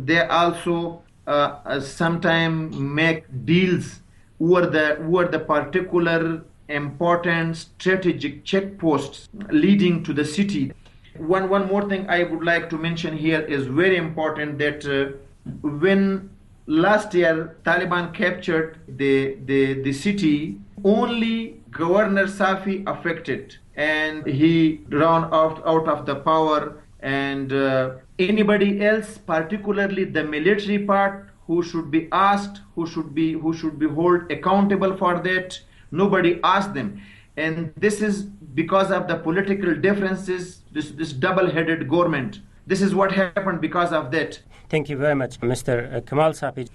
they also sometimes make deals over the particular important strategic checkposts leading to the city. One more thing I would like to mention here is very important that when last year Taliban captured the city, only Governor Safi affected, and he ran out of the power, and anybody else, particularly the military part, who should be asked, who should be held accountable for that, nobody asked them. And this is because of the political differences, this double-headed government. This is what happened because of that. Thank you very much, Mr. Kamal Safi.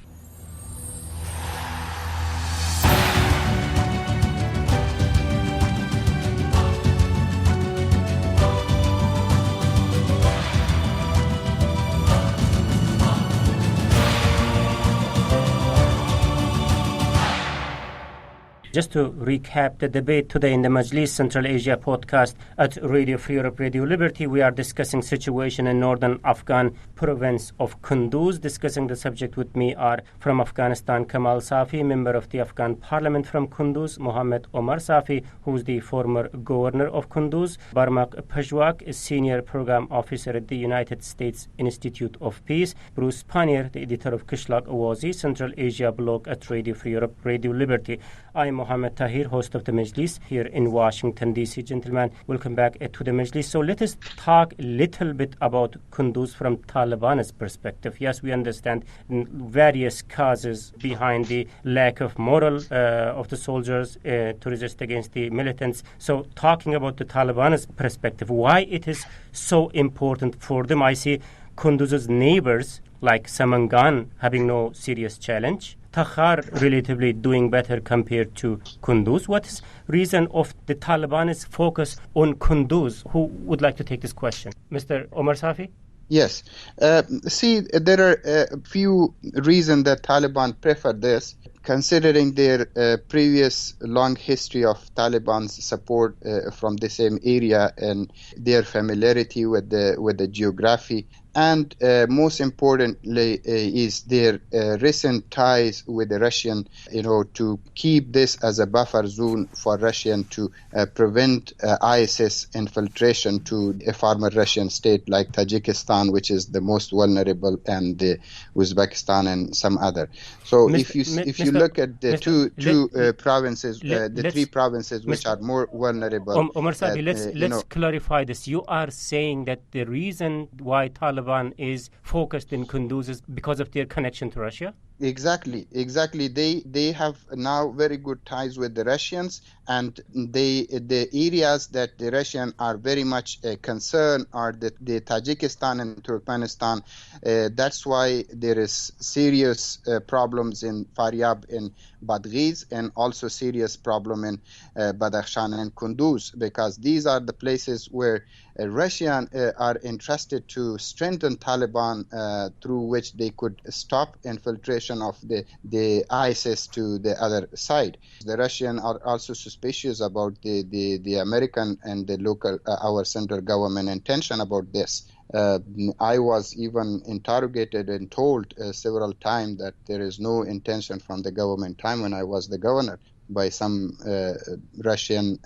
Just to recap the debate today in the Majlis Central Asia podcast at Radio Free Europe, Radio Liberty, we are discussing situation in northern Afghan province of Kunduz. Discussing the subject with me are from Afghanistan, Kamal Safi, member of the Afghan Parliament from Kunduz; Mohammed Omar Safi, who is the former governor of Kunduz; Barmak Pajwak, a senior program officer at the United States Institute of Peace; Bruce Pannier, the editor of Kishlak Awazi, Central Asia blog at Radio Free Europe, Radio Liberty. I am Mohammed Tahir, host of the Majlis here in Washington, D.C. Gentlemen, welcome back to the Majlis. So let us talk a little bit about Kunduz from Taliban's perspective. Yes, we understand various causes behind the lack of moral of the soldiers to resist against the militants. So talking about the Taliban's perspective, why it is so important for them. I see Kunduz's neighbors like Samangan having no serious challenge. Takhar relatively doing better compared to Kunduz. What is reason of the Taliban's focus on Kunduz? Who would like to take this question? Mr. Omar Safi? Yes. See, there are a few reasons that Taliban prefer this, considering their previous long history of Taliban's support from the same area and their familiarity with the geography. And most importantly is their recent ties with the Russian, to keep this as a buffer zone for Russian to prevent ISIS infiltration to a former Russian state like Tajikistan, which is the most vulnerable, and the Uzbekistan and some other. So if you look at the two provinces, the three provinces which are more vulnerable. Omar Safi, let's clarify this. You are saying that the reason why Taliban is focused in Kunduz is because of their connection to Russia? Exactly. They have now very good ties with the Russians, and the areas that the Russians are very much concerned are the Tajikistan and Turkmenistan. That's why there is serious problems in Faryab and Badghiz, and also serious problem in Badakhshan and Kunduz, because these are the places where Russians are interested to strengthen Taliban, through which they could stop infiltration of the ISIS to the other side. The Russians are also suspicious about the American and the local, our central government intention about this. I was even interrogated and told several times that there is no intention from the government time when I was the governor by some Russian,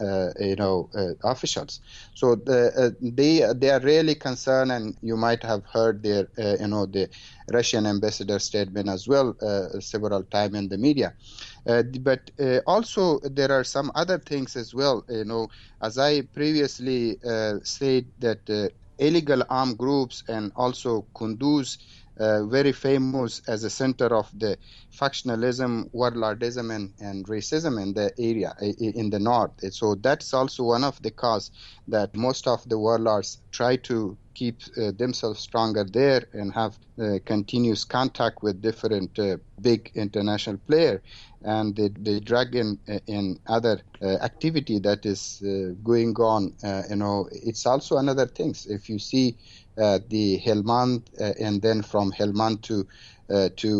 officials. So they are really concerned, and you might have heard their, the Russian ambassador statement as well several times in the media. But also there are some other things as well. As I previously said that illegal armed groups and also Kunduz, very famous as a center of the factionalism, warlordism, and racism in the area, in the north. So that's also one of the cause that most of the warlords try to keep themselves stronger there and have continuous contact with different big international players. And they drag in other activity that is going on. It's also another things. If you see the Helmand, and then from Helmand to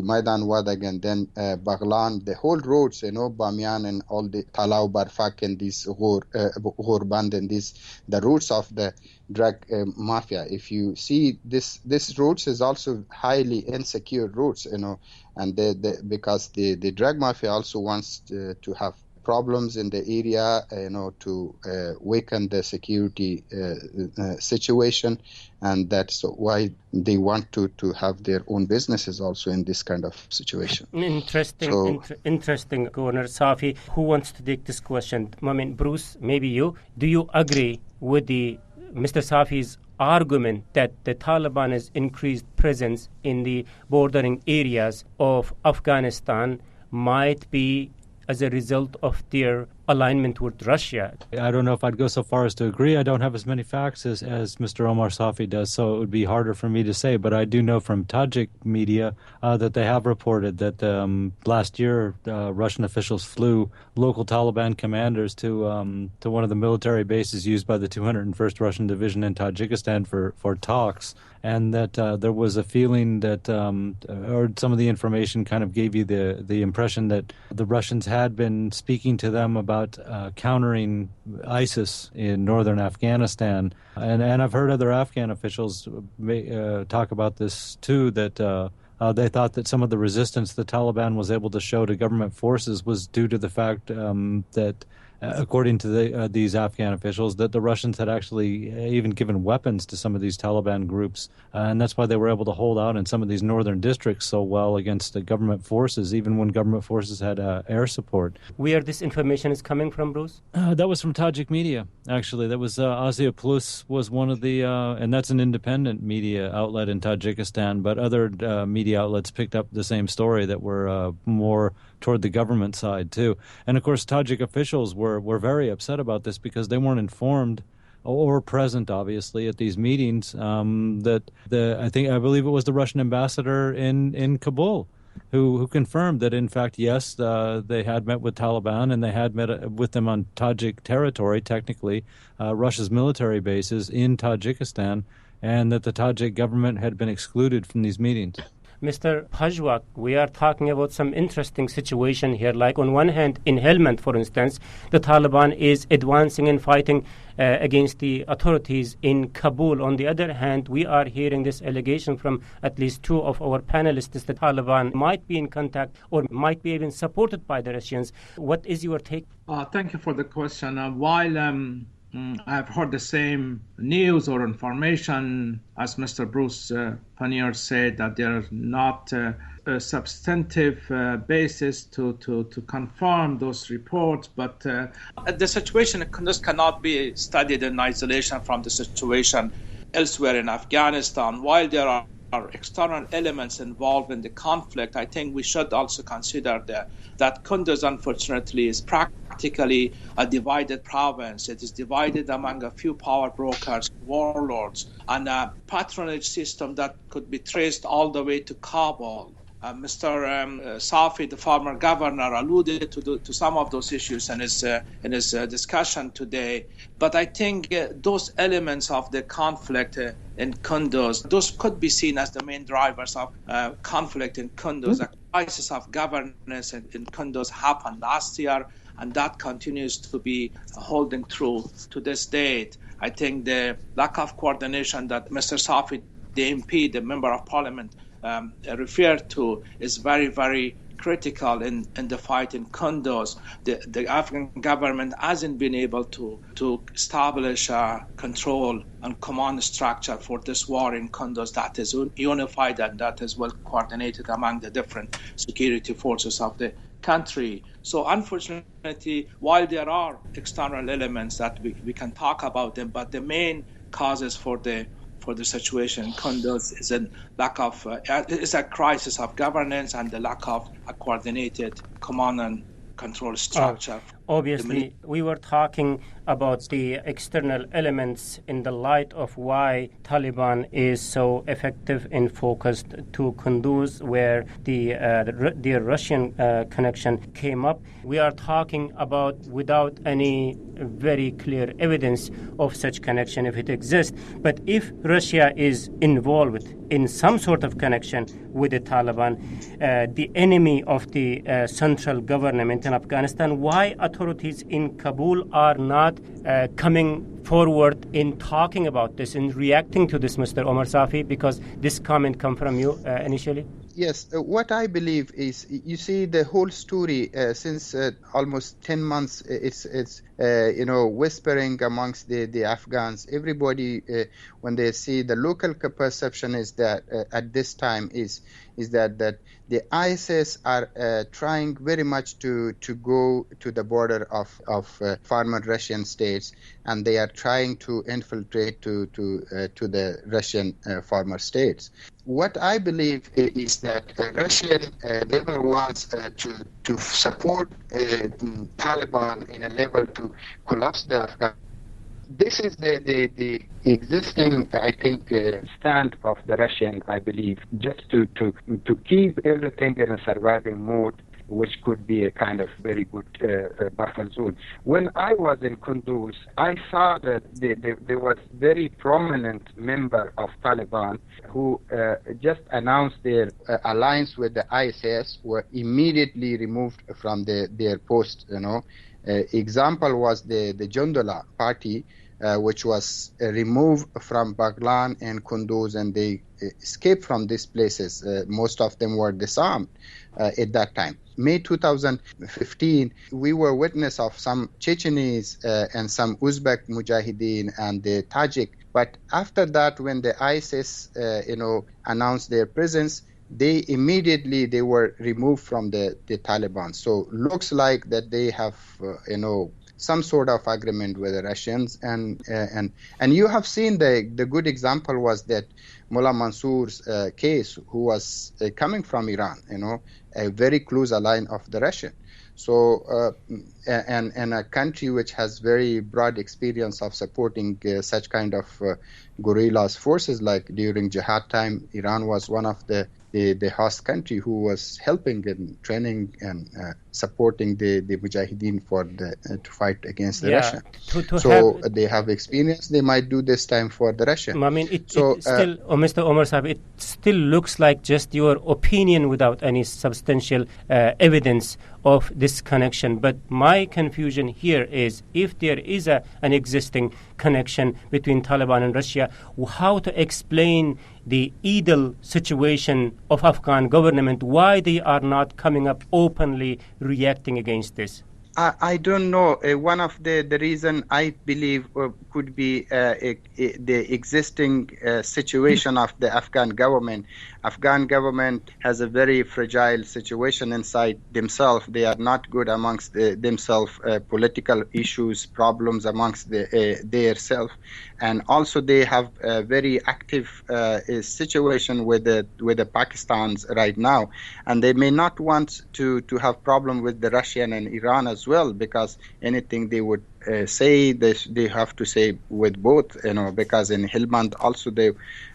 Maidan Wadag, and then Baghlan, the whole roads, Bamiyan and all the Talau Barfak and this Ghorband and the routes of the drug mafia. If you see this routes is also highly insecure routes, and because the drug mafia also wants to have problems in the area, to weaken the security situation, and that's why they want to have their own businesses also in this kind of situation. Interesting, Governor Safi. Who wants to take this question? I mean, Bruce, maybe you. Do you agree with Mr. Safi's argument that the Taliban has increased presence in the bordering areas of Afghanistan might be as a result of their alignment with Russia? I don't know if I'd go so far as to agree. I don't have as many facts as Mr. Omar Safi does, so it would be harder for me to say. But I do know from Tajik media that they have reported that last year Russian officials flew local Taliban commanders to one of the military bases used by the 201st Russian Division in Tajikistan for talks, and that there was a feeling that, or some of the information kind of gave you the impression that the Russians had been speaking to them about countering ISIS in northern Afghanistan. And I've heard other Afghan officials talk about this too, that they thought that some of the resistance the Taliban was able to show to government forces was due to the fact that, according to these Afghan officials, that the Russians had actually even given weapons to some of these Taliban groups, and that's why they were able to hold out in some of these northern districts so well against the government forces, even when government forces had air support. Where this information is coming from, Bruce? That was from Tajik media, actually. That was Asia Plus was one of the, and that's an independent media outlet in Tajikistan, but other media outlets picked up the same story that were more toward the government side too. And of course, Tajik officials were very upset about this because they weren't informed or present, obviously, at these meetings. I believe it was the Russian ambassador in Kabul who confirmed that, in fact, yes, they had met with Taliban and they had met with them on Tajik territory, technically, Russia's military bases in Tajikistan, and that the Tajik government had been excluded from these meetings. Mr. Pajwak, we are talking about some interesting situation here. Like on one hand, in Helmand, for instance, the Taliban is advancing and fighting against the authorities in Kabul. On the other hand, we are hearing this allegation from at least two of our panelists that the Taliban might be in contact or might be even supported by the Russians. What is your take? Thank you for the question. While I've heard the same news or information as Mr. Bruce Pannier said, that there are not a substantive basis to confirm those reports, but the situation in Kunduz cannot be studied in isolation from the situation elsewhere in Afghanistan. While there are external elements involved in the conflict, I think we should also consider that Kunduz, unfortunately, is practically a divided province. It is divided among a few power brokers, warlords, and a patronage system that could be traced all the way to Kabul. Mr. Safi, the former governor, alluded to some of those issues in his discussion today. But I think those elements of the conflict in Kunduz, those could be seen as the main drivers of conflict in Kunduz. A crisis of governance in Kunduz happened last year, and that continues to be holding true to this date. I think the lack of coordination that Mr. Safi, the MP, the Member of Parliament, referred to is very, very critical in the fight in Kunduz. The Afghan government hasn't been able to establish a control and command structure for this war in Kunduz that is unified and that is well coordinated among the different security forces of the country. So unfortunately, while there are external elements that we can talk about them, but the main causes for the situation in Kunduz is a crisis of governance and the lack of a coordinated command and control structure. obviously, we were talking about the external elements in the light of why Taliban is so effective and focused to Kunduz, where the Russian connection came up. We are talking about without any very clear evidence of such connection, if it exists. But if Russia is involved in some sort of connection with the Taliban, the enemy of the central government in Afghanistan, why authorities in Kabul are not coming forward in talking about this and reacting to this, Mr. Omar Safi, because this comment come from you initially? Yes, what I believe is, you see, the whole story since almost 10 months, it's whispering amongst the Afghans. Everybody, when they see the local perception is that at this time is that the ISIS are trying very much to go to the border of former Russian states, and they are trying to infiltrate to the Russian former states. What I believe is that Russia never wants to support Taliban in a level to collapse the Afghan. This is the existing, I think, stand of the Russians, I believe, just to keep everything in a surviving mode, which could be a kind of very good buffer zone. When I was in Kunduz, I saw that there was very prominent member of Taliban who just announced their alliance with the ISIS, were immediately removed from their post. Example was the Jundullah party, which was removed from Baghlan and Kunduz, and they escaped from these places. Most of them were disarmed at that time. May 2015, we were witness of some Chechenese and some Uzbek Mujahideen and the Tajik. But after that, when the ISIS, announced their presence, they were removed from the Taliban. So looks like that they have, some sort of agreement with the Russians, and you have seen the good example was that Mullah Mansour's case, who was coming from Iran, a very close ally of the Russian. So and a country which has very broad experience of supporting such kind of guerrillas forces, like during jihad time, Iran was one of the host country who was helping and training and supporting the Mujahideen to fight against the Russia. They have experience. They might do this time for the Russia. I mean, Mr. Omar Saab, it still looks like just your opinion without any substantial evidence of this connection. But my confusion here is, if there is an existing connection between Taliban and Russia, how to explain the evil situation of Afghan government, why they are not coming up openly reacting against this? I don't know. One of the reason I believe could be the existing situation of the Afghan government. Afghan government has a very fragile situation inside themselves. They are not good amongst themselves. Political issues, problems amongst their self, and also they have a very active situation with the Pakistans right now, and they may not want to have problem with the Russian and Iran as well, because anything they would say, they have to say with both, because in Helmand also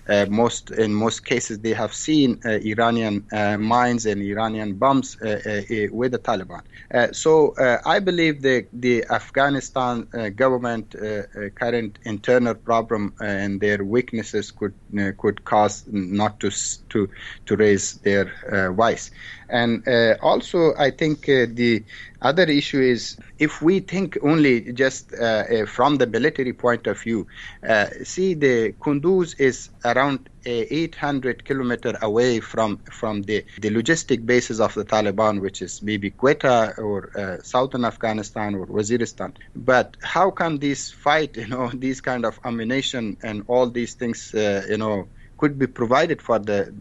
in most cases they have seen Iranian mines and Iranian bombs with the Taliban. So I believe the Afghanistan government current internal problem and their weaknesses could cause not to raise their voice. And also, I think the other issue is, if we think only just from the military point of view, see, the Kunduz is around 800 kilometers away from the logistic bases of the Taliban, which is maybe Quetta or southern Afghanistan or Waziristan. But how can this fight, these kind of ammunition and all these things, could be provided for the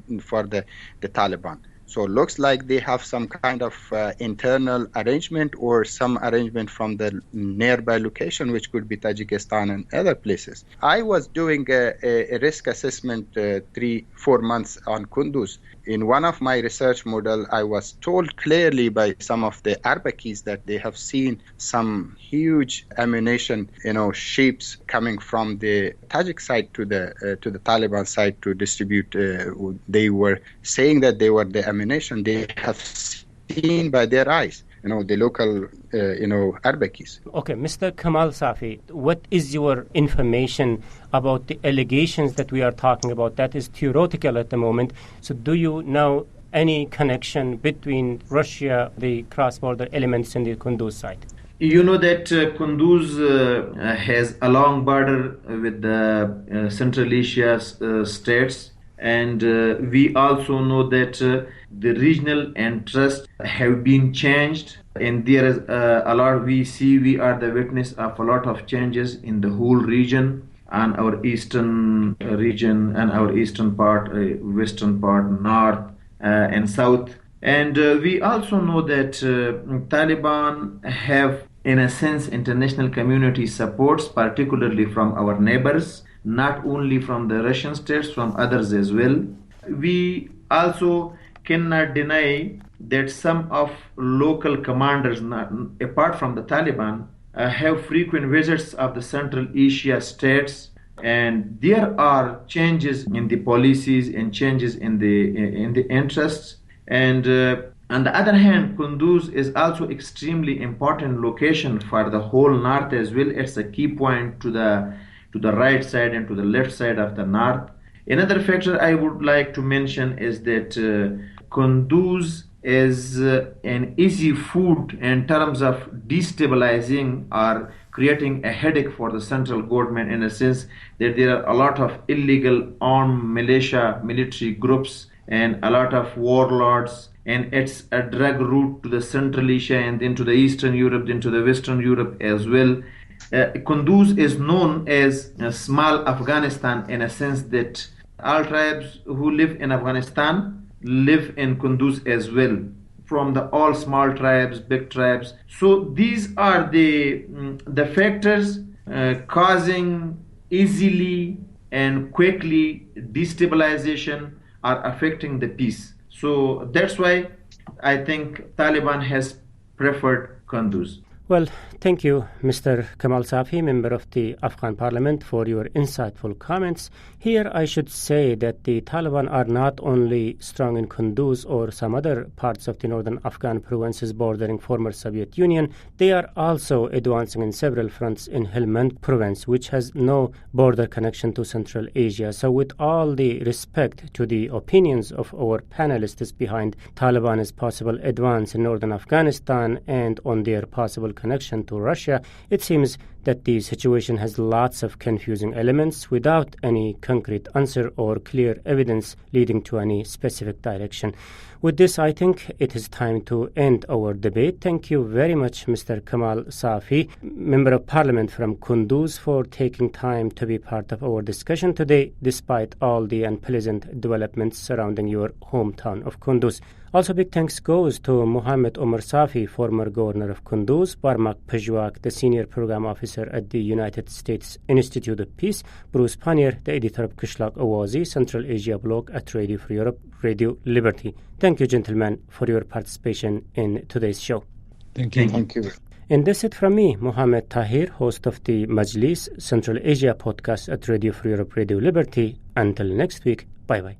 Taliban? So it looks like they have some kind of internal arrangement or some arrangement from the nearby location, which could be Tajikistan and other places. I was doing a risk assessment 3-4 months on Kunduz. In one of my research model, I was told clearly by some of the Arbakis that they have seen some huge ammunition, ships coming from the Tajik side to the Taliban side to distribute. They were saying that they were the ammunition they have seen by their eyes. The local, Arbakis. Okay, Mr. Kamal Safi, what is your information about the allegations that we are talking about? That is theoretical at the moment. So do you know any connection between Russia, the cross-border elements, and the Kunduz side? You know that Kunduz has a long border with the Central Asia states. And we also know that the regional interests have been changed, and there is a lot we are the witness of a lot of changes in the whole region, and our eastern region and our eastern part, western part, north and south. And we also know that Taliban have, in a sense, international community supports, particularly from our neighbors, not only from the Russian states, from others as well. We also cannot deny that some of local commanders, apart from the Taliban, have frequent visits of the Central Asia states, and there are changes in the policies and changes in the interests. And on the other hand, Kunduz is also extremely important location for the whole north as well. It's a key point to the right side and to the left side of the north. Another factor I would like to mention is that Kunduz is an easy food in terms of destabilizing or creating a headache for the central government, in a sense that there are a lot of illegal armed military groups and a lot of warlords, and it's a drag route to the Central Asia and then to the Eastern Europe, then to the Western Europe as well. Kunduz is known as small Afghanistan, in a sense that all tribes who live in Afghanistan live in Kunduz as well, from the all small tribes, big tribes. So these are the factors causing easily and quickly destabilization are affecting the peace. So that's why I think Taliban has preferred Kunduz. Well, thank you, Mr. Kamal Safi, member of the Afghan Parliament, for your insightful comments. Here I should say that the Taliban are not only strong in Kunduz or some other parts of the northern Afghan provinces bordering former Soviet Union, they are also advancing in several fronts in Helmand province, which has no border connection to Central Asia. So with all the respect to the opinions of our panelists behind Taliban's possible advance in northern Afghanistan and on their possible connection to Russia, it seems that the situation has lots of confusing elements without any concrete answer or clear evidence leading to any specific direction. With this, I think it is time to end our debate. Thank you very much, Mr. Kamal Safi, Member of Parliament from Kunduz, for taking time to be part of our discussion today, despite all the unpleasant developments surrounding your hometown of Kunduz. Also, big thanks goes to Mohammed Omar Safi, former governor of Kunduz, Barmak Pejwak, the senior program officer at the United States Institute of Peace, Bruce Pannier, the editor of Kishlak Awazi, Central Asia blog at Radio Free Europe, Radio Liberty. Thank you, gentlemen, for your participation in today's show. Thank you. Thank you. And that's it from me, Mohammed Tahir, host of the Majlis Central Asia podcast at Radio Free Europe, Radio Liberty. Until next week, bye-bye.